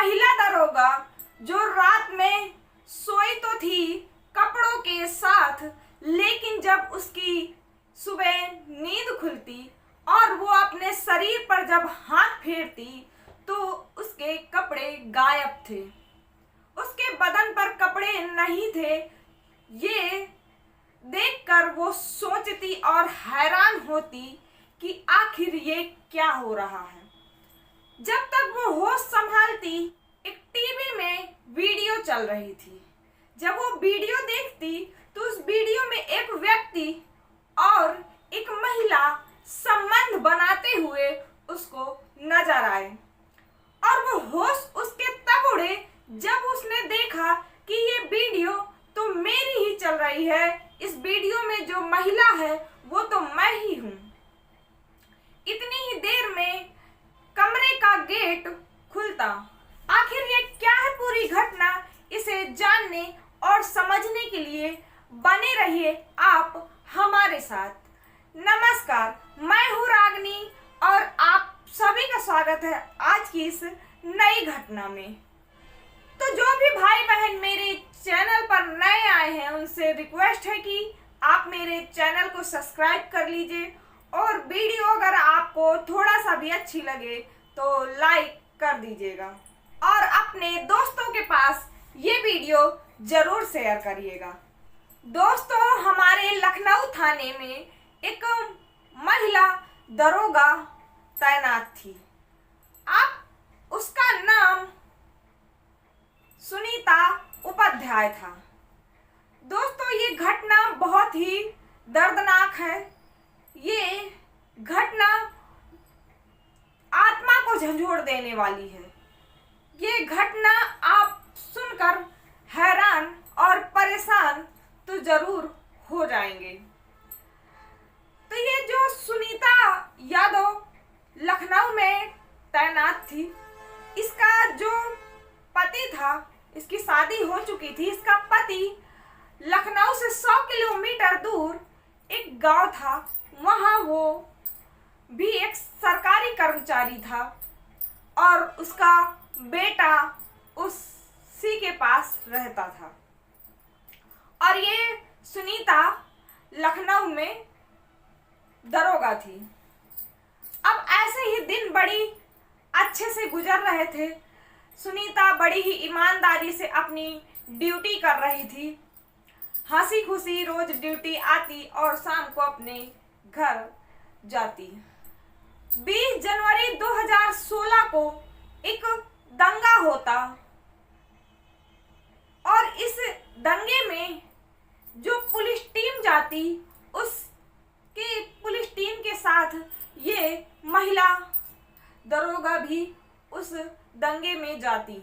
महिला दरोगा जो रात में सोई तो थी कपड़ों के साथ, लेकिन जब उसकी सुबह नींद खुलती और वो अपने शरीर पर जब हाथ फेरती तो उसके कपड़े गायब थे। उसके बदन पर कपड़े नहीं थे। ये देखकर वो सोचती और हैरान होती कि आखिर ये क्या हो रहा है। जब तक वो होश संभालती, एक टीवी में वीडियो चल रही थी। जब वो वीडियो देखती तो उस वीडियो में एक व्यक्ति और एक महिला संबंध बनाते हुए उसको नजर आए और वो होश उसके तब उड़े जब उसने देखा कि ये वीडियो तो मेरी ही चल रही है। इस वीडियो में जो महिला है वो तो मैं ही हूँ। इतनी ही देर में कमरे का गेट खुलता। आखिर ये क्या है पूरी घटना, इसे जानने और समझने के लिए बने रहिए आप हमारे साथ। नमस्कार, मैं हूँ रागनी और आप सभी का स्वागत है आज की इस नई घटना में। तो जो भी भाई बहन मेरे चैनल पर नए आए हैं उनसे रिक्वेस्ट है कि आप मेरे चैनल को सब्सक्राइब कर लीजिए और वीडियो अगर आपको थोड़ा सा भी अच्छी लगे तो लाइक कर दीजिएगा और अपने दोस्तों के पास ये वीडियो जरूर शेयर करिएगा। दोस्तों, हमारे लखनऊ थाने में एक महिला दरोगा तैनात थी। अब उसका नाम सुनीता उपाध्याय था। दोस्तों, ये घटना बहुत ही दर्दनाक है। ये घटना आत्मा को झंझोड़ देने वाली है। ये घटना आप सुनकर हैरान और परेशान तो जरूर हो जाएंगे। तो ये जो सुनीता यादव लखनऊ में तैनात थी, इसका जो पति था, इसकी शादी हो चुकी थी। इसका पति लखनऊ से 100 किलोमीटर दूर एक गांव था, वहां वो भी एक सरकारी कर्मचारी था और उसका बेटा उसी के पास रहता था। और ये सुनीता लखनऊ में दरोगा थी। अब ऐसे ही दिन बड़ी अच्छे से गुजर रहे थे। सुनीता बड़ी ही ईमानदारी से अपनी ड्यूटी कर रही थी। हंसी खुशी रोज ड्यूटी आती और शाम को अपने घर जाती। 20 जनवरी 2016 को एक दंगा होता और इस दंगे में जो पुलिस टीम जाती, उसके पुलिस टीम के साथ ये महिला दरोगा भी उस दंगे में जाती।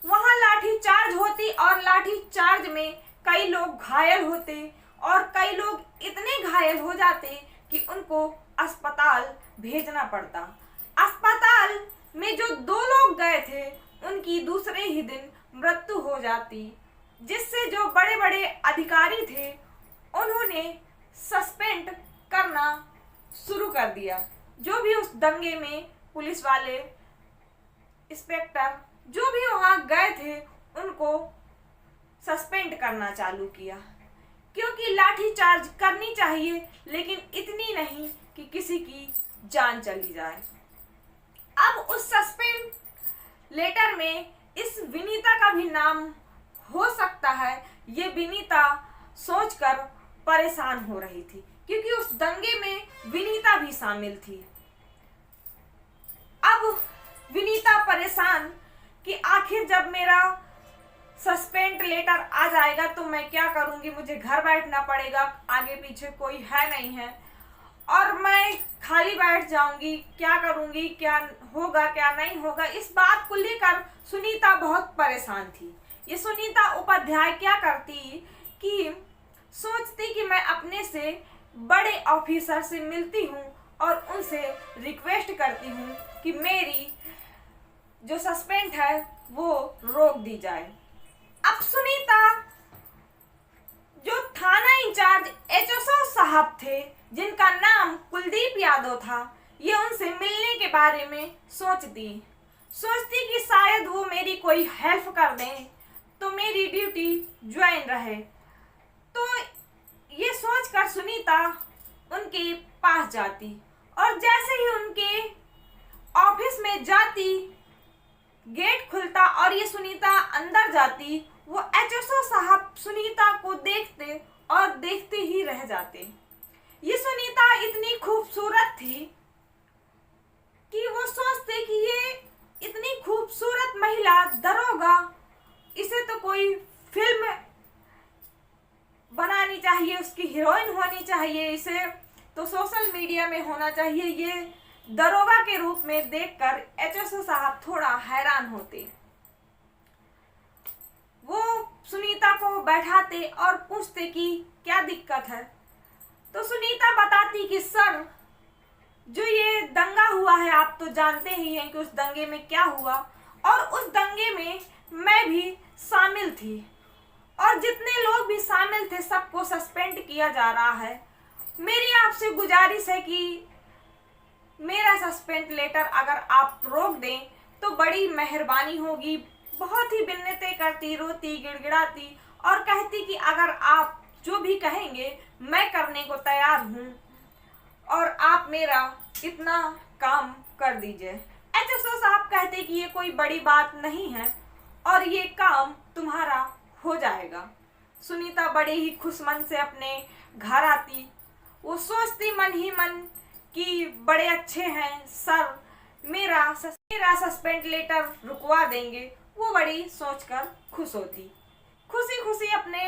वहां लाठी चार्ज होती और लाठी चार्ज में कई लोग घायल होते और कई लोग इतने घायल हो जाते कि उनको अस्पताल भेजना पड़ता। अस्पताल में जो 2 लोग गए थे उनकी दूसरे ही दिन मृत्यु हो जाती, जिससे जो बड़े बड़े अधिकारी थे उन्होंने सस्पेंड करना शुरू कर दिया। जो भी उस दंगे में पुलिस वाले, इंस्पेक्टर जो भी वहां गए थे उनको सस्पेंड करना चालू किया, क्योंकि लाठी चार्ज करनी चाहिए लेकिन इतनी नहीं कि किसी की जान चली जाए। अब उस सस्पेंड लेटर में इस विनीता का भी नाम हो सकता है। ये विनीता सोचकर परेशान हो रही थी क्योंकि उस दंगे में विनीता भी शामिल थी। अब विनीता परेशान कि आखिर जब मेरा सस्पेंड लेटर आ जाएगा तो मैं क्या करूंगी, मुझे घर बैठना पड़ेगा, आगे पीछे कोई है नहीं है और मैं खाली बैठ जाऊंगी, क्या करूंगी, क्या होगा क्या नहीं होगा। इस बात को लेकर सुनीता बहुत परेशान थी। ये सुनीता उपाध्याय क्या करती कि सोचती कि मैं अपने से बड़े ऑफिसर से मिलती हूँ और उनसे रिक्वेस्ट करती हूँ कि मेरी जो सस्पेंड है वो रोक दी जाए। अब सुनीता जो थाना इंचार्ज एचओ साहब थे, जिनका नाम कुलदीप यादव था, ये उनसे मिलने के बारे में सोचती कि शायद वो मेरी कोई हेल्प कर दें तो मेरी ड्यूटी ज्वाइन रहे। तो ये सोचकर सुनीता उनके पास जाती और जैसे ही उनके ऑफिस में जाती, गेट खुलता और ये सुनीता अंदर जाती, वो एचओ साहब सुनीता को देखते और देखते ही रह जाते। ये सुनीता इतनी खूबसूरत थी कि वो सोचते कि ये इतनी खूबसूरत महिला दरोगा, इसे तो कोई फिल्म बनानी चाहिए, उसकी हीरोइन होनी चाहिए, इसे तो सोशल मीडिया में होना चाहिए। ये दरोगा के रूप में देखकर एचओ साहब थोड़ा हैरान होते। वो सुनीता को बैठाते और पूछते कि क्या दिक्कत है। तो सुनीता बताती कि सर, जो ये दंगा हुआ है आप तो जानते ही हैं कि उस दंगे में क्या हुआ, और उस दंगे में मैं भी शामिल थी और जितने लोग भी शामिल थे सबको सस्पेंड किया जा रहा है। मेरी आपसे गुजारिश है कि मेरा सस्पेंड लेटर अगर आप रोक दें तो बड़ी मेहरबानी होगी। बहुत ही विनती करती, रोती, गिड़गिड़ाती और कहती कि अगर आप जो भी कहेंगे मैं करने को तैयार हूँ और आप मेरा इतना काम कर दीजिए। एचओ साहब कहते कि ये कोई बड़ी बात नहीं है और ये काम तुम्हारा हो जाएगा। सुनीता बड़े ही खुशमन से अपने घर आती। वो सोचती मन ही मन कि बड़े अच्छे हैं सर, मेरा सस्पेंड लेटर रुकवा देंगे। वो बड़ी सोचकर खुश होती। खुशी खुशी अपने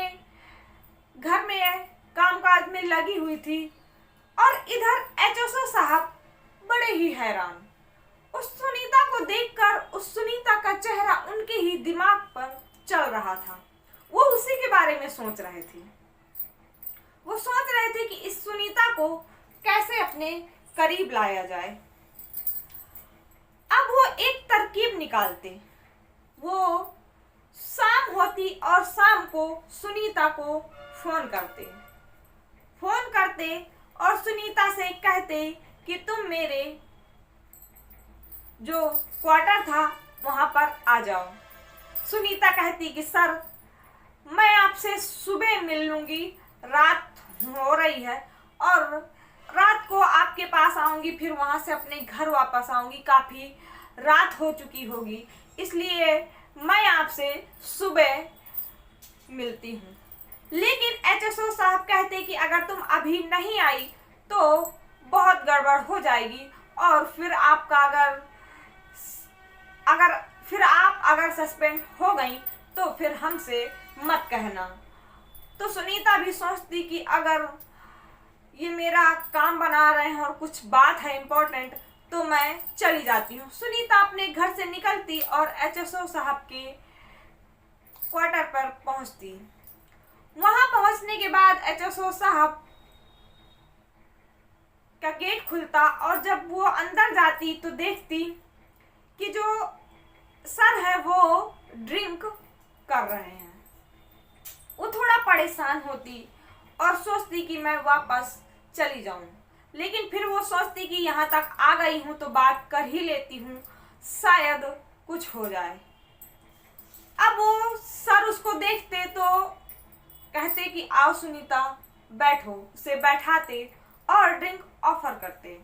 घर में कामकाज में लगी हुई थी और इधर एचओ साहब बड़े ही हैरान। उस सुनीता को देखकर उस सुनीता का चेहरा उनके ही दिमाग पर चल रहा था। वो उसी के बारे में सोच रहे थे। वो सोच रहे थे कि इस सुनीता को कैसे अपने करीब लाया जाए। अब वो एक तरकीब निकालते। वो शाम होती और शाम को सुनीता को फोन करते और सुनीता से कहते कि तुम मेरे जो क्वार्टर था वहां पर आ जाओ। सुनीता कहती कि सर, मैं आपसे सुबह मिल लूंगी, रात हो रही है और रात को आपके पास आऊंगी, फिर वहां से अपने घर वापस आऊंगी, काफी रात हो चुकी होगी, इसलिए मैं आपसे सुबह मिलती हूँ। लेकिन एचओ साहब कहते कि अगर तुम अभी नहीं आई तो बहुत गड़बड़ हो जाएगी और फिर आपका अगर सस्पेंड हो गई तो फिर हमसे मत कहना। तो सुनीता भी सोचती कि अगर ये मेरा काम बना रहे हैं और कुछ बात है इम्पोर्टेंट तो मैं चली जाती हूँ। सुनीता अपने घर से निकलती और एचओ साहब के क्वार्टर पर पहुंचती। वहां पहुंचने के बाद एचओ साहब का गेट खुलता और जब वो अंदर जाती तो देखती कि जो सर है वो ड्रिंक कर रहे हैं। वो थोड़ा परेशान होती और सोचती कि मैं वापस चली जाऊं, लेकिन फिर वो सोचती कि यहाँ तक आ गई हूँ तो बात कर ही लेती हूँ, शायद कुछ हो जाए। अब वो सर उसको देखते तो कहते कि आओ सुनीता बैठो, उसे बैठाते और ड्रिंक ऑफर करते।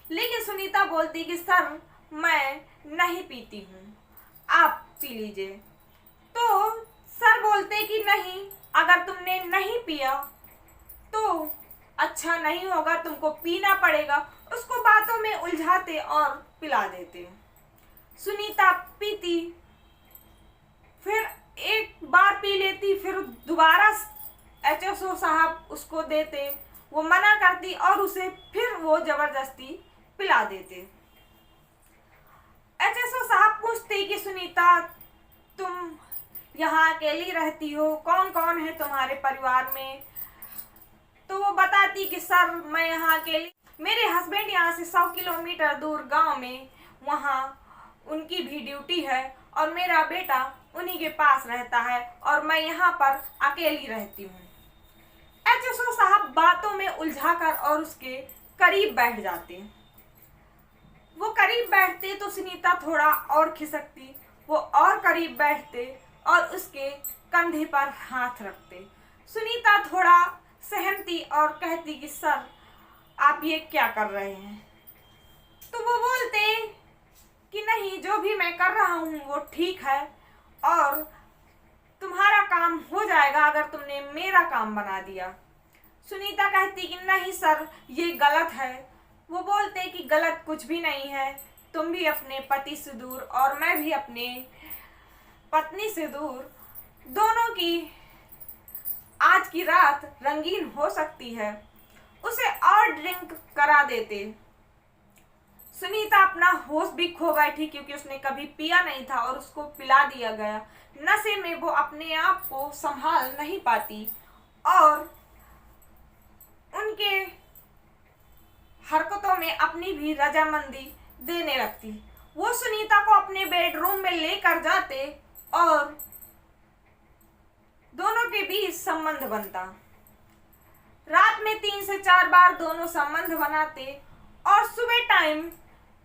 लेकिन सुनीता बोलती कि सर, मैं नहीं पीती हूँ, आप पी लीजिए। तो सर बोलते कि नहीं, अगर तुमने नहीं पिया तो अच्छा नहीं होगा, तुमको पीना पड़ेगा। उसको बातों में उलझाते और पिला देते। सुनीता पीती, फिर एक बार पी लेती, फिर दोबारा एचओ साहब उसको देते, वो मना करती और उसे फिर वो जबरदस्ती पिला देते। एचओ साहब पूछते कि सुनीता, तुम यहाँ अकेली रहती हो, कौन कौन है तुम्हारे परिवार में? तो वो बताती कि सर, मैं यहाँ अकेली, मेरे हस्बैंड यहाँ से 100 किलोमीटर दूर गांव में, वहाँ उनकी भी ड्यूटी है और मेरा बेटा उन्हीं के पास रहता है और मैं यहाँ पर अकेली रहती हूँ। एचओ साहब बातों में उलझाकर और उसके करीब बैठ जाते। वो करीब बैठते तो सुनीता थोड़ा और खिसकती वो और करीब बैठते और उसके कंधे पर हाथ रखते। सुनीता थोड़ा सहमती और कहती कि सर आप ये क्या कर रहे हैं। तो वो बोलते कि नहीं, जो भी मैं कर रहा हूँ वो ठीक है और तुम्हारा काम हो जाएगा अगर तुमने मेरा काम बना दिया। सुनीता कहती कि नहीं सर ये गलत है। वो बोलते कि गलत कुछ भी नहीं है, तुम भी अपने पति से दूर और मैं भी अपने पत्नी से दूर, दोनों की आज की रात रंगीन हो सकती है। उसे और ड्रिंक करा देते। सुनीता अपना होश भी खो बैठी क्योंकि उसने कभी पिया नहीं था और उसको पिला दिया गया। नशे में वो अपने आप को संभाल नहीं पाती और उनके हरकतों में अपनी भी रजामंदी देने लगती। वो सुनीता को अपने बेडरूम में लेकर जाते और दोनों के बीच संबंध बनता। रात में 3 से 4 बार दोनों संबंध बनाते और सुबह टाइम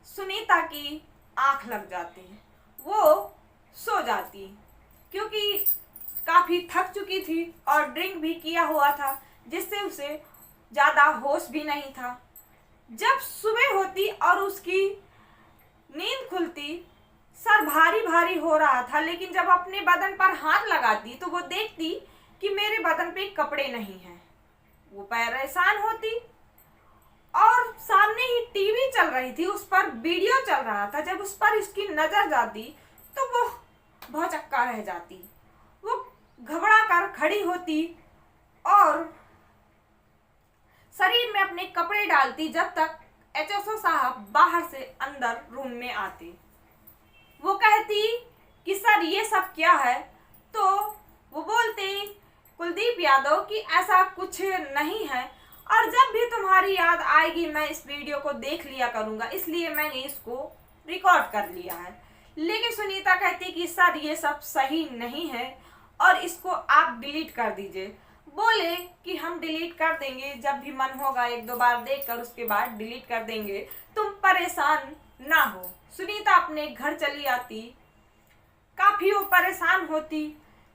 सुनीता की आंख लग जाती। वो सो जाती क्योंकि काफी थक चुकी थी और ड्रिंक भी किया हुआ था, जिससे उसे ज्यादा होश भी नहीं था। जब सुबह होती और उसकी नींद खुलती, सर भारी भारी हो रहा था, लेकिन जब अपने बदन पर हाथ लगाती तो वो देखती कि मेरे बदन पे कपड़े नहीं हैं। वो परेशान होती और सामने ही टीवी चल रही थी, उस पर वीडियो चल रहा था। जब उस पर उसकी नजर जाती तो वो भौचक्का रह जाती। वो घबरा कर खड़ी होती और शरीर में अपने कपड़े डालती जब तक एचओ साहब बाहर से अंदर रूम में आते। वो कहती कि सर ये सब क्या है। तो वो बोलते कुलदीप यादव कि ऐसा कुछ नहीं है और जब भी तुम्हारी याद आएगी मैं इस वीडियो को देख लिया करूंगा, इसलिए मैंने इसको रिकॉर्ड कर लिया है। लेकिन सुनीता कहती कि सर ये सब सही नहीं है और इसको आप डिलीट कर दीजिए। बोले कि हम डिलीट कर देंगे, जब भी मन होगा 1-2 बार देखकर उसके बाद डिलीट कर देंगे, तुम परेशान ना हो। सुनीता अपने घर चली आती। काफी वो परेशान होती,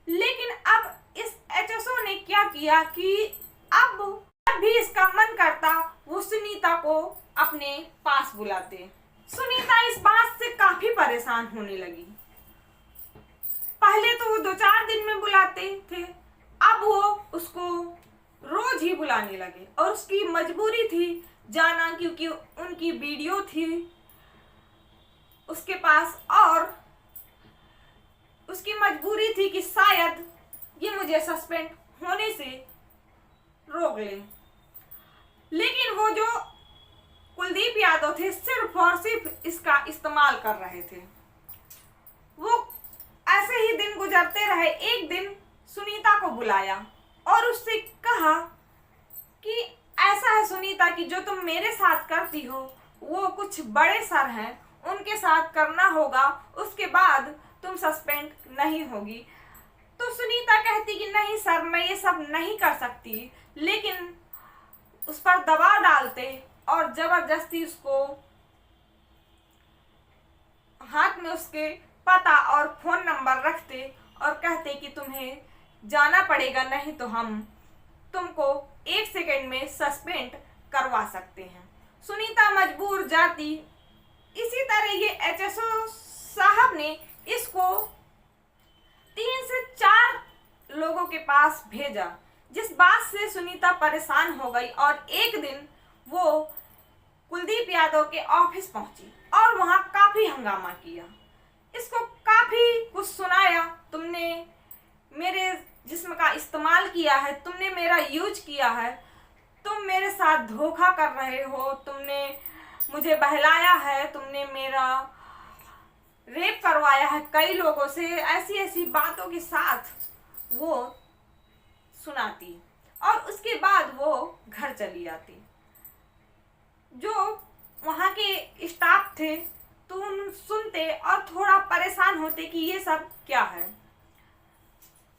लेकिन अब इस एचएसओ ने क्या किया कि अब जब भी इसका मन करता वो सुनीता को अपने पास बुलाते। सुनीता इस बात से काफी परेशान होने लगी। पहले तो वो 2-4 दिन में बुलाते थे, अब वो उसको रोज ही बुलाने लगे और उसकी मजबूरी थी जाना, क्योंकि उनकी वीडियो थी उसके पास और उसकी मजबूरी थी कि शायद ये मुझे सस्पेंड होने से रोक ले। लेकिन वो जो कुलदीप यादव थे सिर्फ और सिर्फ इसका इस्तेमाल कर रहे थे। वो ऐसे ही दिन गुजरते रहे। एक दिन सुनीता को बुलाया और उससे कहा कि ऐसा है सुनीता कि जो तुम मेरे साथ करती हो वो कुछ बड़े सर हैं, उनके साथ करना होगा, उसके बाद तुम सस्पेंड नहीं होगी। तो सुनीता कहती कि नहीं सर मैं ये सब नहीं कर सकती, लेकिन उस पर दबाव डालते और जबरदस्ती उसको हाथ में उसके पता और फोन नंबर रखते और कहते कि तुम्हें जाना पड़ेगा, नहीं तो हम तुमको 1 सेकंड में सस्पेंड करवा सकते हैं। सुनीता मजबूर जाती। इसी तरह ये एचएसओ साहब ने इसको 3 से 4 लोगों के पास भेजा, जिस बात से सुनीता परेशान हो गई और एक दिन वो कुलदीप यादव के ऑफिस पहुंची और वहां काफी हंगामा किया। इसको काफी कुछ सुनाया, तुमने मेरे जिस्म का इस्तेमाल किया है, तुमने मेरा यूज किया है, तुम मेरे साथ धोखा कर रहे हो, तुमने मुझे बहलाया है, तुमने मेरा रेप करवाया है कई लोगों से। ऐसी ऐसी बातों के साथ वो सुनाती और उसके बाद वो घर चली जाती। जो वहाँ के स्टाफ थे तो उन सुनते और थोड़ा परेशान होते कि ये सब क्या है।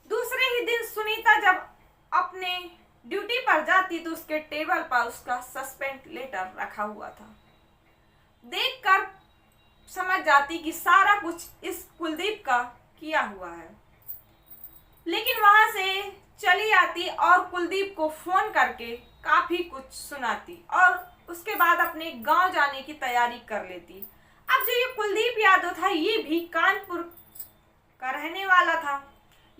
दूसरे ही दिन सुनीता जब अपने ड्यूटी पर जाती तो उसके टेबल पर उसका सस्पेंड लेटर रखा हुआ था। देखकर समझ जाती कि सारा कुछ इस कुलदीप का किया हुआ है। लेकिन वहां से चली आती और कुलदीप को फोन करके काफी कुछ सुनाती और उसके बाद अपने गांव जाने की तैयारी कर लेती। अब जो ये कुलदीप यादव था ये भी कानपुर का रहने वाला था।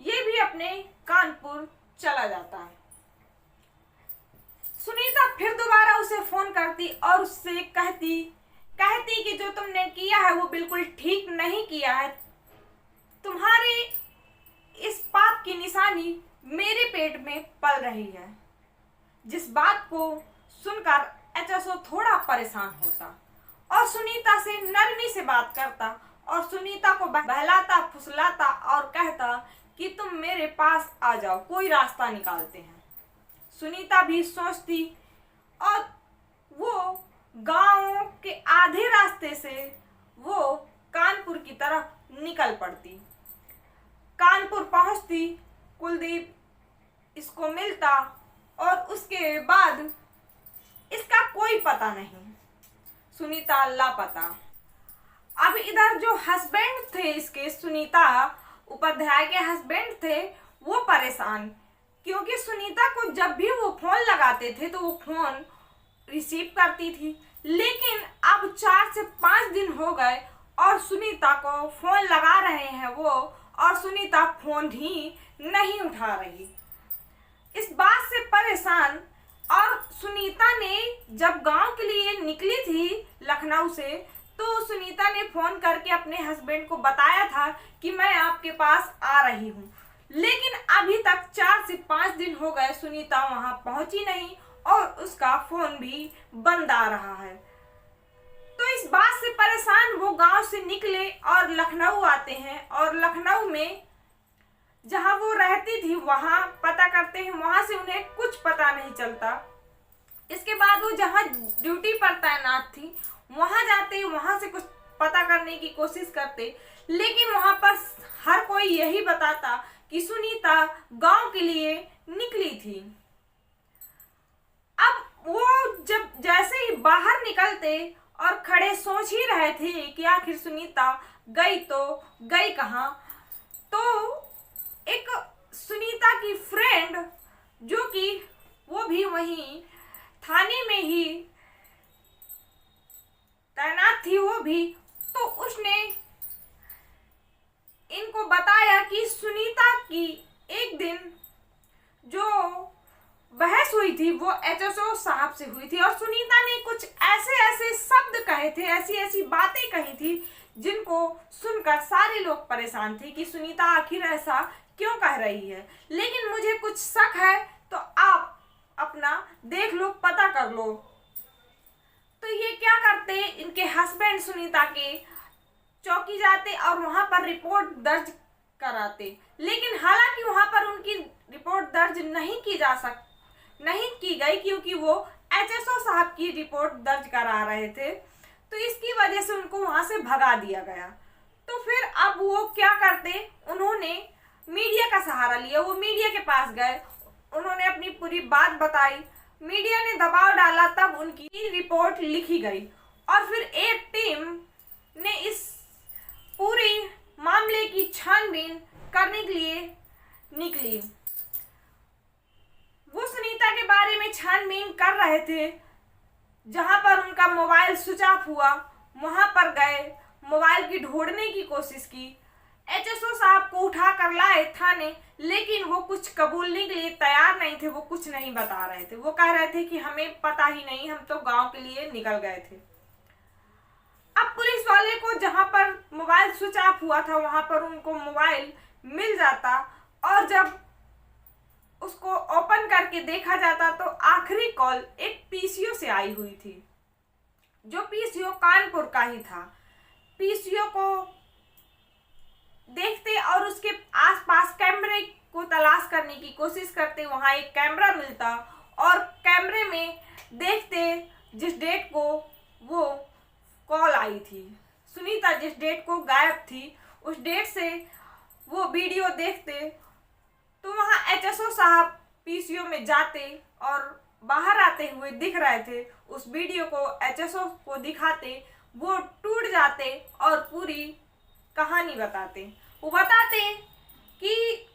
ये भी अपने कानपुर चला जाता है। सुनीता फिर दोबारा उसे फोन करती और उससे कहती कि जो तुमने किया है वो बिल्कुल ठीक नहीं किया है। तुम्हारे इस पाप की निशानी मेरे पेट में पल रही है। जिस बात को सुनकर एचएसओ थोड़ा परेशान होता और सुनीता से नरमी से बात करता और सुनीता को बहलाता फुसलाता और कहता कि तुम मेरे पास आ जाओ, कोई रास्ता निकालते हैं। सुनीता भी सोचती और वो गांव के आधे रास्ते से वो कानपुर की तरफ निकल पड़ती। कानपुर पहुंचती, कुलदीप इसको मिलता और उसके बाद इसका कोई पता नहीं, सुनीता लापता। अब इधर जो हस्बैंड थे इसके, सुनीता उपाध्याय के हस्बैंड थे, वो परेशान, क्योंकि सुनीता को जब भी वो फोन लगाते थे तो वो फोन रिसीव करती थी। लेकिन अब 4 से 5 दिन हो गए और सुनीता को फोन लगा रहे हैं वो, और सुनीता फोन ही नहीं उठा रही। इस बात से परेशान और सुनीता ने जब गांव के लिए निकली थी लखनऊ से, तो सुनीता ने फोन करके अपने हस्बैंड को बताया था कि मैं आपके पास आ रही हूँ। लेकिन अभी तक 4 से 5 दिन हो गए, सुनीता वहां पहुंची नहीं और उसका फोन भी बंद आ रहा है। तो इस बात से परेशान वो गांव से निकले और लखनऊ आते हैं और लखनऊ में जहां वो रहती थी वहां पता करते हैं। वहां से उन्हें कुछ पता नहीं चलता। इसके बाद वो जहां ड्यूटी पर तैनात थी वहां जाते, वहां से कुछ पता करने की कोशिश करते, लेकिन वहां पर हर कोई यही बताता कि सुनीता गांव के लिए निकली थी। अब वो जब जैसे ही बाहर निकलते और खड़े सोच ही रहे थे कि आखिर सुनीता गई तो गई कहाँ, तो एक सुनीता की फ्रेंड जो कि वो भी वहीं थाने में ही तैनात थी, वो भी, तो उसने इनको बताया कि सुनीता की एक दिन जो बहस हुई थी वो एचएसओ साहब से हुई थी और सुनीता ने कुछ ऐसे ऐसे शब्द कहे थे, ऐसी ऐसी बातें कही थी जिनको सुनकर सारे लोग परेशान थे कि सुनीता आखिर ऐसा क्यों कह रही है। लेकिन मुझे कुछ शक है तो आप अपना देख लो, पता कर लो। तो ये क्या करते, इनके हस्बैंड सुनीता के चौकी जाते और वहां पर रिपोर्ट दर्ज कराते। लेकिन हालांकि वहां पर उनकी रिपोर्ट दर्ज नहीं की गई क्योंकि वो एचएसओ साहब की रिपोर्ट दर्ज करा रहे थे, तो इसकी वजह से उनको वहां से भगा दिया गया। तो फिर अब वो क्या करते, उन्होंने मीडिया का सहारा लिया। वो मीडिया के पास गए, उन्होंने अपनी पूरी बात बताई, मीडिया ने दबाव डाला, तब उनकी रिपोर्ट लिखी गई और फिर एक टीम ने इस पूरी मामले की छानबीन करने के लिए निकली। वो सुनीता के बारे में छानबीन कर रहे थे। जहां पर उनका मोबाइल स्विच ऑफ हुआ वहां पर गए, मोबाइल की ढूंढने की कोशिश की। एचएसओ साहब को उठा कर लाए थाने, लेकिन वो कुछ कबूलने के लिए तैयार नहीं थे। वो कुछ नहीं बता रहे थे। वो कह रहे थे कि हमें पता ही नहीं, हम तो गांव के लिए निकल गए थे। अब पुलिस वाले को जहां पर मोबाइल स्विच ऑफ हुआ था वहां पर उनको मोबाइल मिल जाता और जब उसको ओपन करके देखा जाता तो आखिरी कॉल एक पीसीओ से आई हुई थी, जो पीसीओ कानपुर का ही था। पीसीओ को देखते और उसके आसपास कैमरे को तलाश करने की कोशिश करते, वहां एक कैमरा मिलता और कैमरे में देखते जिस डेट को वो कॉल आई थी, सुनीता जिस डेट को गायब थी, उस डेट से वो वीडियो देखते तो वहां एचएसओ साहब पीसीओ में जाते और बाहर आते हुए दिख रहे थे। उस वीडियो को एचएसओ को दिखाते, वो टूट जाते और पूरी कहानी बताते। वो बताते कि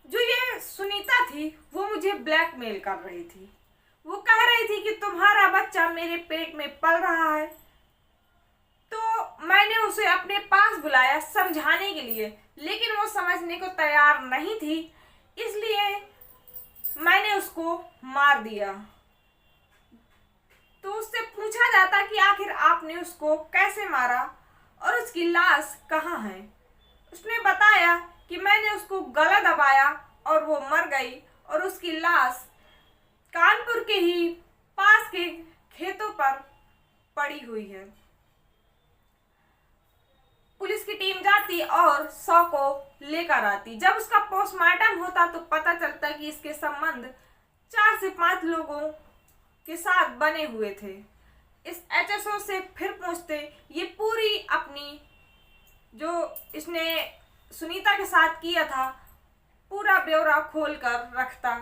जो ये सुनीता थी वो मुझे ब्लैकमेल कर रही थी। वो कह रही थी कि तुम्हारा बच्चा मेरे पेट में पल रहा है। तो मैंने उसे अपने पास बुलाया समझाने के लिए, लेकिन वो समझने को तैयार नहीं थी, इसलिए मैंने उसको मार दिया। तो उससे पूछा जाता कि आखिर आपने उसको कैसे मारा और उसकी लाश कहाँ है। उसने बताया कि मैंने उसको गला दबाया और वो मर गई और उसकी लाश कानपुर के ही पास के खेतों पर पड़ी हुई है। पुलिस की टीम जाती और शव को लेकर आती। जब उसका पोस्टमार्टम होता तो पता चलता कि इसके संबंध 4 से 5 लोगों के साथ बने हुए थे। इस एचएसओ से फिर पूछते, ये पूरी अपनी जो इसने सुनीता के साथ किया था पूरा ब्यौरा खोल कर रखता।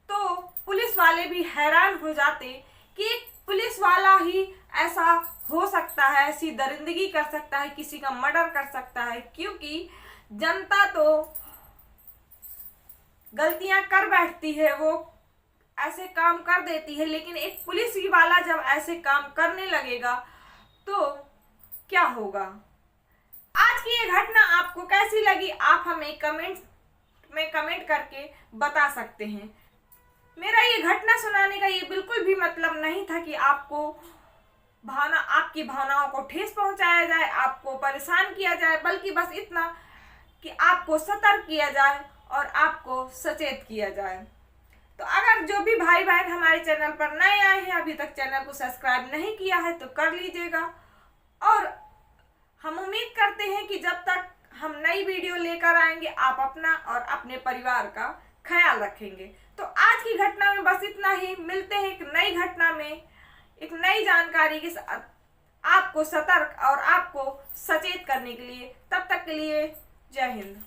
तो पुलिस वाले भी हैरान हो जाते कि एक पुलिस वाला ही ऐसा हो सकता है, ऐसी दरिंदगी कर सकता है, किसी का मर्डर कर सकता है, क्योंकि जनता तो गलतियां कर बैठती है, वो ऐसे काम कर देती है, लेकिन एक पुलिस वाला जब ऐसे काम करने लगेगा तो क्या होगा। आज की ये घटना आपको कैसी लगी आप हमें कमेंट में कमेंट करके बता सकते हैं। मेरा ये घटना सुनाने का ये बिल्कुल भी मतलब नहीं था कि आपकी भावनाओं को ठेस पहुंचाया जाए, आपको परेशान किया जाए, बल्कि बस इतना कि आपको सतर्क किया जाए और आपको सचेत किया जाए। तो अगर जो भी भाई बहन हमारे चैनल पर नए आए हैं, अभी तक चैनल को सब्सक्राइब नहीं किया है तो कर लीजिएगा। और हम उम्मीद करते हैं कि जब तक हम नई वीडियो लेकर आएंगे आप अपना और अपने परिवार का ख्याल रखेंगे। तो आज की घटना में बस इतना ही। मिलते हैं एक नई घटना में एक नई जानकारी के साथ, आपको सतर्क और आपको सचेत करने के लिए। तब तक के लिए जय हिंद।